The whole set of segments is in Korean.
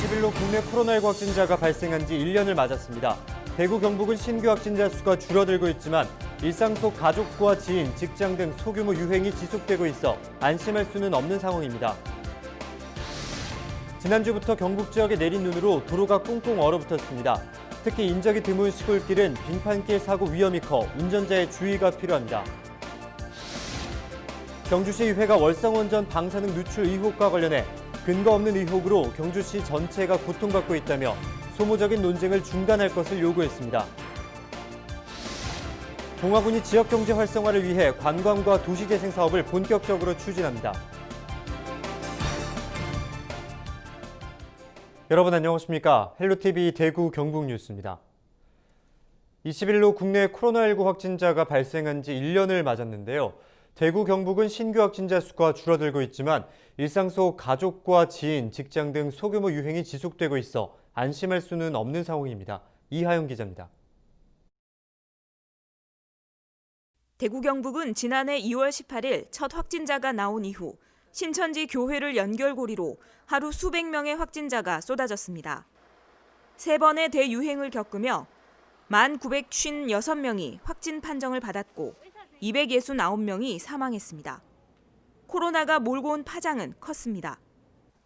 20일로 국내 코로나19 확진자가 발생한 지 1년을 맞았습니다. 대구, 경북은 신규 확진자 수가 줄어들고 있지만 일상 속 가족과 지인, 직장 등 소규모 유행이 지속되고 있어 안심할 수는 없는 상황입니다. 지난주부터 경북 지역에 내린 눈으로 도로가 꽁꽁 얼어붙었습니다. 특히 인적이 드문 시골길은 빙판길 사고 위험이 커 운전자의 주의가 필요합니다. 경주시의회가 월성원전 방사능 누출 의혹과 관련해 근거 없는 의혹으로 경주시 전체가 고통받고 있다며 소모적인 논쟁을 중단할 것을 요구했습니다. 동아군이 지역경제 활성화를 위해 관광과 도시재생 사업을 본격적으로 추진합니다. 여러분 안녕하십니까? 헬로티비 대구 경북 뉴스입니다. 20일로 국내 코로나19 확진자가 발생한 지 1년을 맞았는데요. 대구, 경북은 신규 확진자 수가 줄어들고 있지만 일상 속 가족과 지인, 직장 등 소규모 유행이 지속되고 있어 안심할 수는 없는 상황입니다. 이하영 기자입니다. 대구, 경북은 지난해 2월 18일 첫 확진자가 나온 이후 신천지 교회를 연결고리로 하루 수백 명의 확진자가 쏟아졌습니다. 세 번의 대유행을 겪으며 1,956명이 확진 판정을 받았고 269명이 사망했습니다. 코로나가 몰고 온 파장은 컸습니다.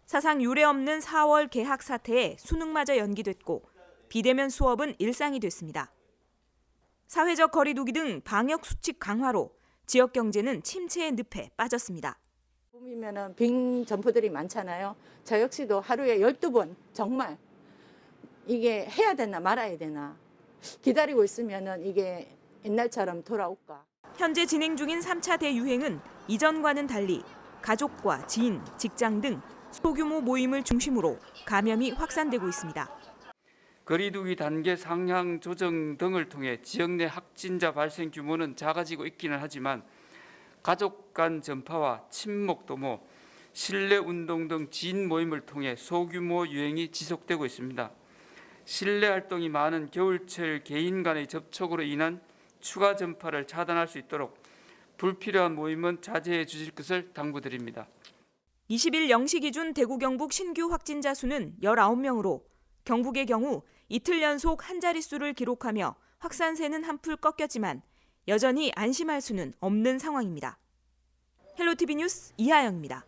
사상 유례 없는 4월 개학 사태에 수능마저 연기됐고 비대면 수업은 일상이 됐습니다. 사회적 거리 두기 등 방역 수칙 강화로 지역 경제는 침체의 늪에 빠졌습니다. 봄이면은 빙 점포들이 많잖아요. 저 역시도 하루에 12번 정말 이게 해야 되나 말아야 되나 기다리고 있으면은 이게 옛날처럼 돌아올까. 현재 진행 중인 3차 대유행은 이전과는 달리 가족과 지인, 직장 등 소규모 모임을 중심으로 감염이 확산되고 있습니다. 거리두기 단계 상향 조정 등을 통해 지역 내 확진자 발생 규모는 작아지고 있기는 하지만 가족 간 전파와 친목 도모, 실내 운동 등 지인 모임을 통해 소규모 유행이 지속되고 있습니다. 실내 활동이 많은 겨울철 개인 간의 접촉으로 인한 추가 전파를 차단할 수 있도록 불필요한 모임은 자제해 주실 것을 당부드립니다. 20일 0시 기준 대구, 경북 신규 확진자 수는 19명으로 경북의 경우 이틀 연속 한 자릿수를 기록하며 확산세는 한풀 꺾였지만 여전히 안심할 수는 없는 상황입니다. 헬로티비 뉴스 이하영입니다.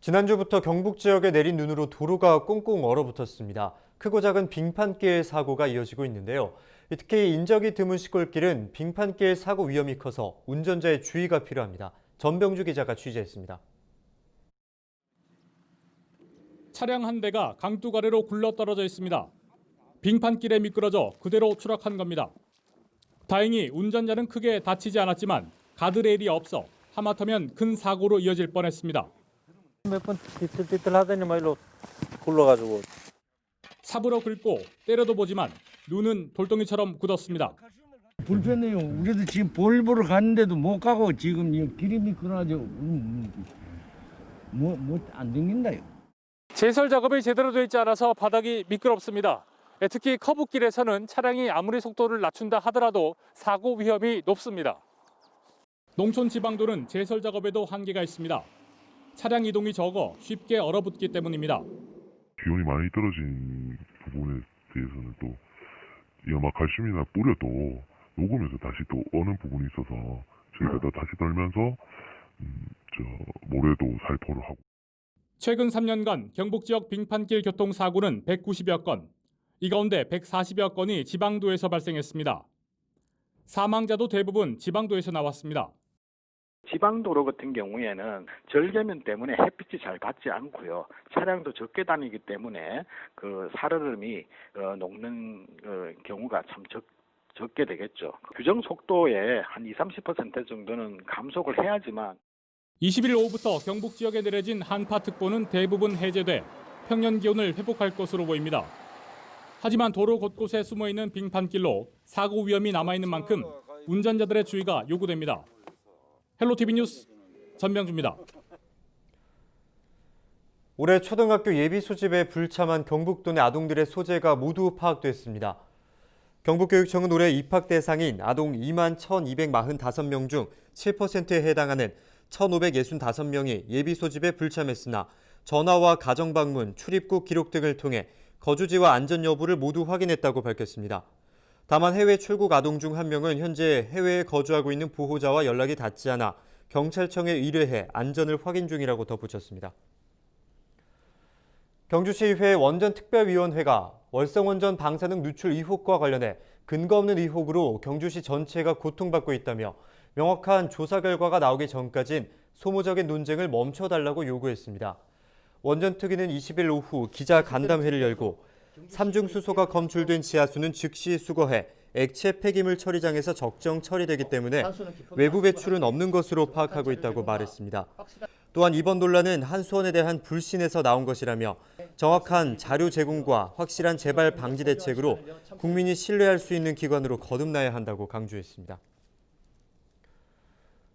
지난주부터 경북 지역에 내린 눈으로 도로가 꽁꽁 얼어붙었습니다. 크고 작은 빙판길 사고가 이어지고 있는데요. 특히 인적이 드문 시골길은 빙판길 사고 위험이 커서 운전자의 주의가 필요합니다. 전병주 기자가 취재했습니다. 차량 한 대가 강둑 아래로 굴러떨어져 있습니다. 빙판길에 미끄러져 그대로 추락한 겁니다. 다행히 운전자는 크게 다치지 않았지만 가드레일이 없어 하마터면 큰 사고로 이어질 뻔했습니다. 몇 번 삐뚤삐뚤 하더니 말로 굴러가지고. 삽으로 긁고 때려도 보지만 눈은 돌덩이처럼 굳었습니다. 불편해요. 우리도 지금 볼 보러 갔는데도 못 가고 지금 길이 미끄러져 안 댕긴다요. 제설 작업이 제대로 되어 있지 않아서 바닥이 미끄럽습니다. 특히 커브길에서는 차량이 아무리 속도를 낮춘다 하더라도 사고 위험이 높습니다. 농촌 지방도는 제설 작업에도 한계가 있습니다. 차량 이동이 적어 쉽게 얼어붙기 때문입니다. 기온이 많이 떨어진 부분에 대해서는 또 염화칼슘이나 뿌려도 녹으면서 다시 또 어는 부분이 있어서 저희가 또 다시 떨면서 모래도 살포를 하고. 최근 3년간 경북 지역 빙판길 교통사고는 190여 건, 이 가운데 140여 건이 지방도에서 발생했습니다. 사망자도 대부분 지방도에서 나왔습니다. 지방도로 같은 경우에는 절개면 때문에 햇빛이 잘 받지 않고요. 차량도 적게 다니기 때문에 그 살얼음이 녹는 경우가 참 적게 되겠죠. 규정 속도의 한 20-30% 정도는 감속을 해야지만 20일 오후부터 경북 지역에 내려진 한파특보는 대부분 해제돼 평년 기온을 회복할 것으로 보입니다. 하지만 도로 곳곳에 숨어있는 빙판길로 사고 위험이 남아있는 만큼 운전자들의 주의가 요구됩니다. 헬로티비 뉴스 전병주입니다. 올해 초등학교 예비 소집에 불참한 경북도 내 아동들의 소재가 모두 파악됐습니다. 경북교육청은 올해 입학 대상인 아동 2만 1,245명 중 7%에 해당하는 1,565명이 예비 소집에 불참했으나 전화와 가정방문, 출입국 기록 등을 통해 거주지와 안전 여부를 모두 확인했다고 밝혔습니다. 다만 해외 출국 아동 중 한 명은 현재 해외에 거주하고 있는 보호자와 연락이 닿지 않아 경찰청에 의뢰해 안전을 확인 중이라고 덧붙였습니다. 경주시의회 원전특별위원회가 월성원전 방사능 누출 의혹과 관련해 근거 없는 의혹으로 경주시 전체가 고통받고 있다며 명확한 조사 결과가 나오기 전까진 소모적인 논쟁을 멈춰달라고 요구했습니다. 원전특위는 20일 오후 기자 간담회를 열고 삼중 수소가 검출된 지하수는 즉시 수거해 액체 폐기물 처리장에서 적정 처리되기 때문에 외부 배출은 없는 것으로 파악하고 있다고 말했습니다. 또한 이번 논란은 한수원에 대한 불신에서 나온 것이라며 정확한 자료 제공과 확실한 재발 방지 대책으로 국민이 신뢰할 수 있는 기관으로 거듭나야 한다고 강조했습니다.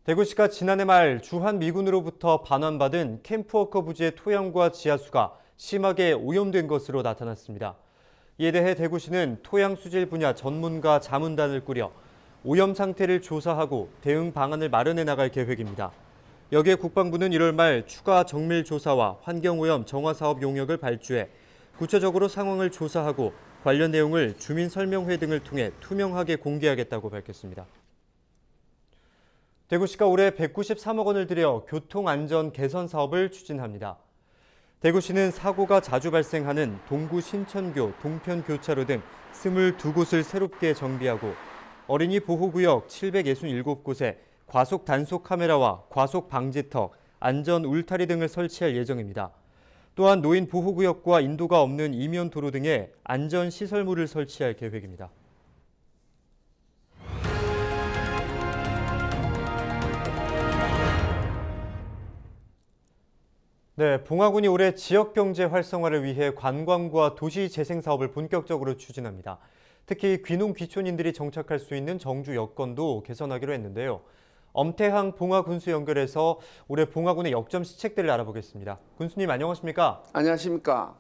대구시가 지난해 말 주한미군으로부터 반환받은 캠프워커 부지의 토양과 지하수가 심하게 오염된 것으로 나타났습니다. 이에 대해 대구시는 토양 수질 분야 전문가 자문단을 꾸려 오염 상태를 조사하고 대응 방안을 마련해 나갈 계획입니다. 여기에 국방부는 1월 말 추가 정밀 조사와 환경오염 정화 사업 용역을 발주해 구체적으로 상황을 조사하고 관련 내용을 주민 설명회 등을 통해 투명하게 공개하겠다고 밝혔습니다. 대구시가 올해 193억 원을 들여 교통안전 개선 사업을 추진합니다. 대구시는 사고가 자주 발생하는 동구 신천교, 동편교차로 등 22곳을 새롭게 정비하고 어린이 보호구역 767곳에 과속 단속 카메라와 과속 방지턱, 안전 울타리 등을 설치할 예정입니다. 또한 노인 보호구역과 인도가 없는 이면 도로 등에 안전 시설물을 설치할 계획입니다. 네, 봉화군이 올해 지역경제 활성화를 위해 관광과 도시재생 사업을 본격적으로 추진합니다. 특히 귀농 귀촌인들이 정착할 수 있는 정주 여건도 개선하기로 했는데요. 엄태항 봉화군수 연결해서 올해 봉화군의 역점 시책들을 알아보겠습니다. 군수님 안녕하십니까? 안녕하십니까?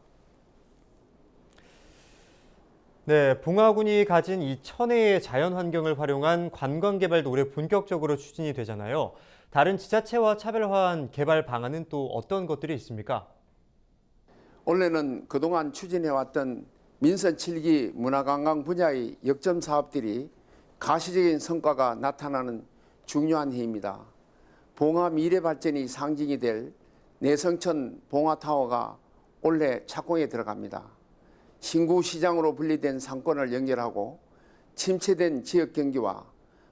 네, 봉화군이 가진 이 천혜의 자연환경을 활용한 관광개발도 올해 본격적으로 추진이 되잖아요. 다른 지자체와 차별화한 개발 방안은 또 어떤 것들이 있습니까? 올해는 그동안 추진해왔던 민선 7기 문화관광 분야의 역점 사업들이 가시적인 성과가 나타나는 중요한 해입니다. 봉화 미래발전이 상징이 될 내성천 봉화타워가 올해 착공에 들어갑니다. 신구 시장으로 분리된 상권을 연결하고 침체된 지역 경기와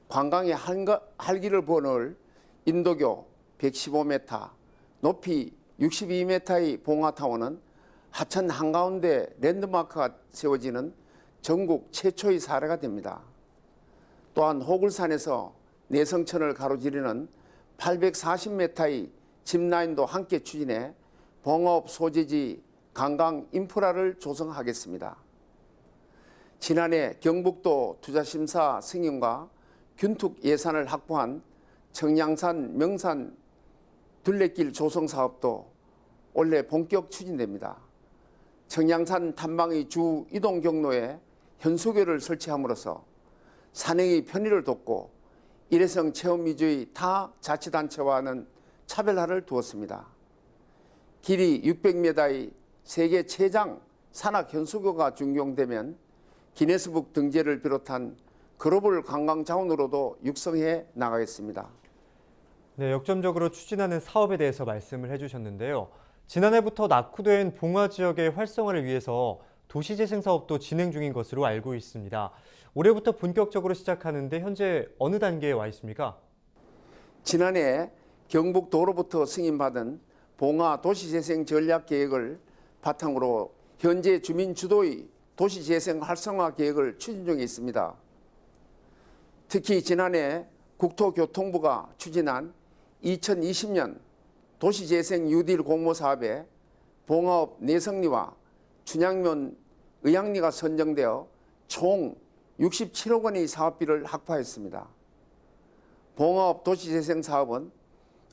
관광의 활기를 부어넣을 인도교 115m, 높이 62m의 봉화타워는 하천 한가운데 랜드마크가 세워지는 전국 최초의 사례가 됩니다. 또한 호굴산에서 내성천을 가로지르는 840m의 짚라인도 함께 추진해 봉화업 소재지 관광 인프라를 조성하겠습니다. 지난해 경북도 투자심사 승인과 균특 예산을 확보한 청량산 명산 둘레길 조성 사업도 올해 본격 추진됩니다. 청량산 탐방의 주 이동 경로에 현수교를 설치함으로써 산행의 편의를 돕고 일회성 체험 위주의 타 자치단체와는 차별화를 두었습니다. 길이 600m의 세계 최장 산악 현수교가 준공되면 기네스북 등재를 비롯한 글로벌 관광 자원으로도 육성해 나가겠습니다. 네, 역점적으로 추진하는 사업에 대해서 말씀을 해주셨는데요. 지난해부터 낙후된 봉화 지역의 활성화를 위해서 도시재생 사업도 진행 중인 것으로 알고 있습니다. 올해부터 본격적으로 시작하는데 현재 어느 단계에 와 있습니까? 지난해 경북도로부터 승인받은 봉화 도시재생 전략계획을 바탕으로 현재 주민 주도의 도시재생 활성화 계획을 추진 중에 있습니다. 특히 지난해 국토교통부가 추진한 2020년 도시재생 뉴딜 공모사업에 봉화읍 내성리와 춘향면 의향리가 선정되어 총 67억 원의 사업비를 확보했습니다. 봉화읍 도시재생 사업은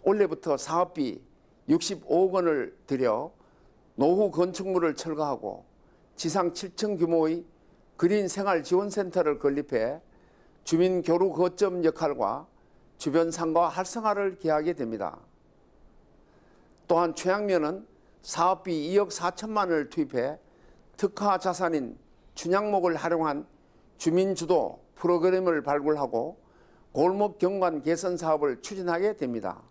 올해부터 사업비 65억 원을 들여 노후 건축물을 철거하고 지상 7층 규모의 그린 생활 지원센터를 건립해 주민 교류 거점 역할과 주변 상가 활성화를 기하게 됩니다. 또한 최양면은 사업비 2억 4천만 원을 투입해 특화 자산인 춘향목을 활용한 주민주도 프로그램을 발굴하고 골목 경관 개선 사업을 추진하게 됩니다.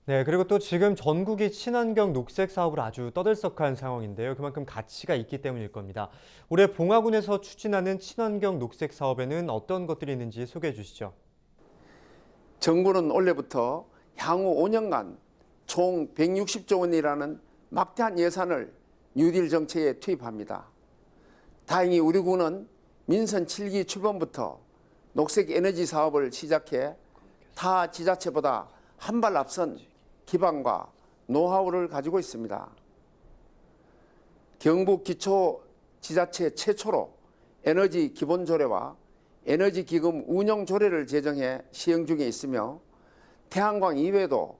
네, 그리고 또 지금 전국이 친환경 녹색 사업을 아주 떠들썩한 상황인데요. 그만큼 가치가 있기 때문일 겁니다. 올해 봉화군에서 추진하는 친환경 녹색 사업에는 어떤 것들이 있는지 소개해 주시죠. 정부는 올해부터 향후 5년간 총 160조 원이라는 막대한 예산을 뉴딜 정책에 투입합니다. 다행히 우리 군은 민선 7기 출범부터 녹색 에너지 사업을 시작해 타 지자체보다 한 발 앞선 기반과 노하우를 가지고 있습니다. 경북 기초지자체 최초로 에너지 기본조례와 에너지기금 운영조례를 제정해 시행 중에 있으며 태양광 이외에도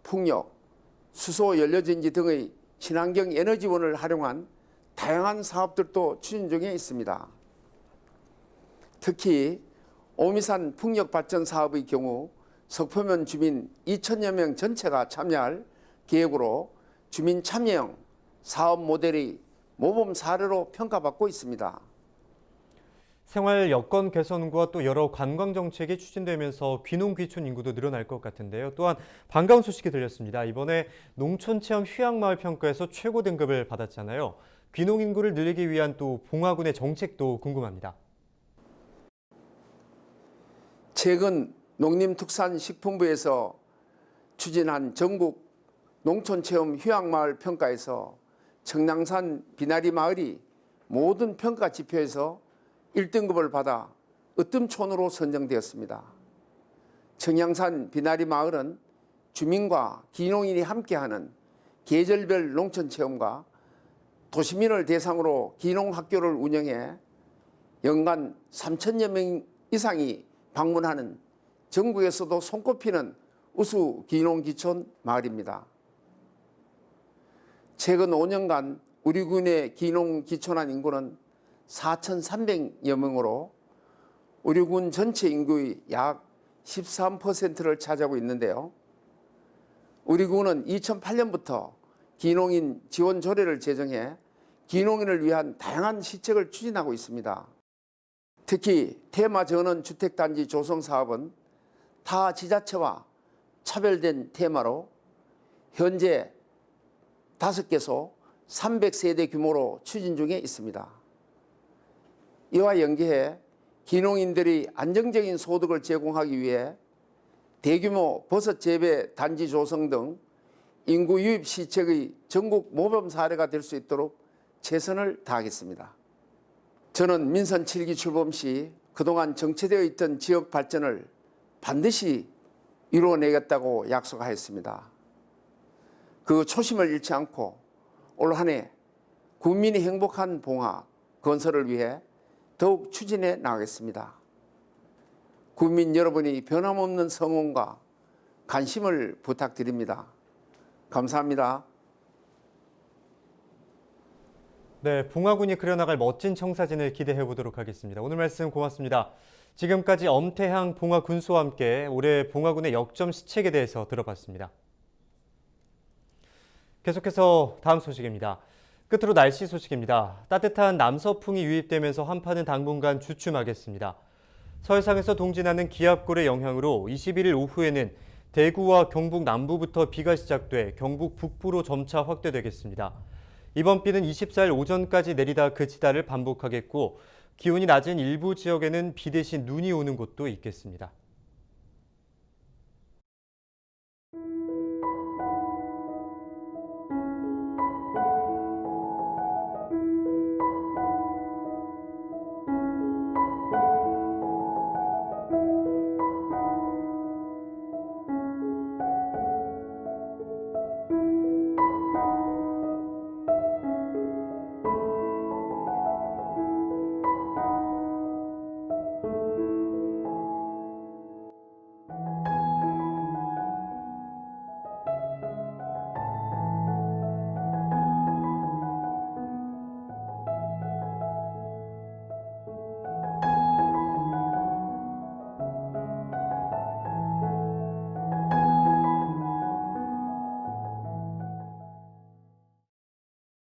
풍력, 수소 연료전지 등의 친환경 에너지원을 활용한 다양한 사업들도 추진 중에 있습니다. 특히 오미산 풍력발전 사업의 경우 석포면 주민 2천여 명 전체가 참여할 계획으로 주민 참여형 사업 모델의 모범 사례로 평가받고 있습니다. 생활 여건 개선과 또 여러 관광 정책이 추진되면서 귀농 귀촌 인구도 늘어날 것 같은데요. 또한 반가운 소식이 들렸습니다. 이번에 농촌체험 휴양마을 평가에서 최고 등급을 받았잖아요. 귀농 인구를 늘리기 위한 또 봉화군의 정책도 궁금합니다. 최근 농림축산식품부에서 추진한 전국 농촌체험 휴양마을 평가에서 청량산 비나리 마을이 모든 평가 지표에서 1등급을 받아 으뜸촌으로 선정되었습니다. 청양산 비나리 마을은 주민과 귀농인이 함께하는 계절별 농촌체험과 도시민을 대상으로 귀농학교를 운영해 연간 3천여 명 이상이 방문하는 전국에서도 손꼽히는 우수 귀농귀촌 마을입니다. 최근 5년간 우리 군에 귀농귀촌한 인구는 4,300여 명으로 우리 군 전체 인구의 약 13%를 차지하고 있는데요. 우리 군은 2008년부터 귀농인 지원 조례를 제정해 귀농인을 위한 다양한 시책을 추진하고 있습니다. 특히 테마 전원 주택단지 조성 사업은 타 지자체와 차별된 테마로 현재 5개소 300세대 규모로 추진 중에 있습니다. 이와 연계해 귀농인들이 안정적인 소득을 제공하기 위해 대규모 버섯 재배 단지 조성 등 인구 유입 시책의 전국 모범 사례가 될 수 있도록 최선을 다하겠습니다. 저는 민선 7기 출범 시 그동안 정체되어 있던 지역 발전을 반드시 이루어내겠다고 약속하였습니다. 그 초심을 잃지 않고 올 한 해 국민이 행복한 봉화 건설을 위해 더욱 추진해 나가겠습니다. 국민 여러분이 변함없는 성원과 관심을 부탁드립니다. 감사합니다. 네, 봉화군이 그려나갈 멋진 청사진을 기대해 보도록 하겠습니다. 오늘 말씀 고맙습니다. 지금까지 엄태향 봉화군수와 함께 올해 봉화군의 역점 시책에 대해서 들어봤습니다. 계속해서 다음 소식입니다. 끝으로 날씨 소식입니다. 따뜻한 남서풍이 유입되면서 한파는 당분간 주춤하겠습니다. 서해상에서 동진하는 기압골의 영향으로 21일 오후에는 대구와 경북 남부부터 비가 시작돼 경북 북부로 점차 확대되겠습니다. 이번 비는 24일 오전까지 내리다 그치다를 반복하겠고 기온이 낮은 일부 지역에는 비 대신 눈이 오는 곳도 있겠습니다.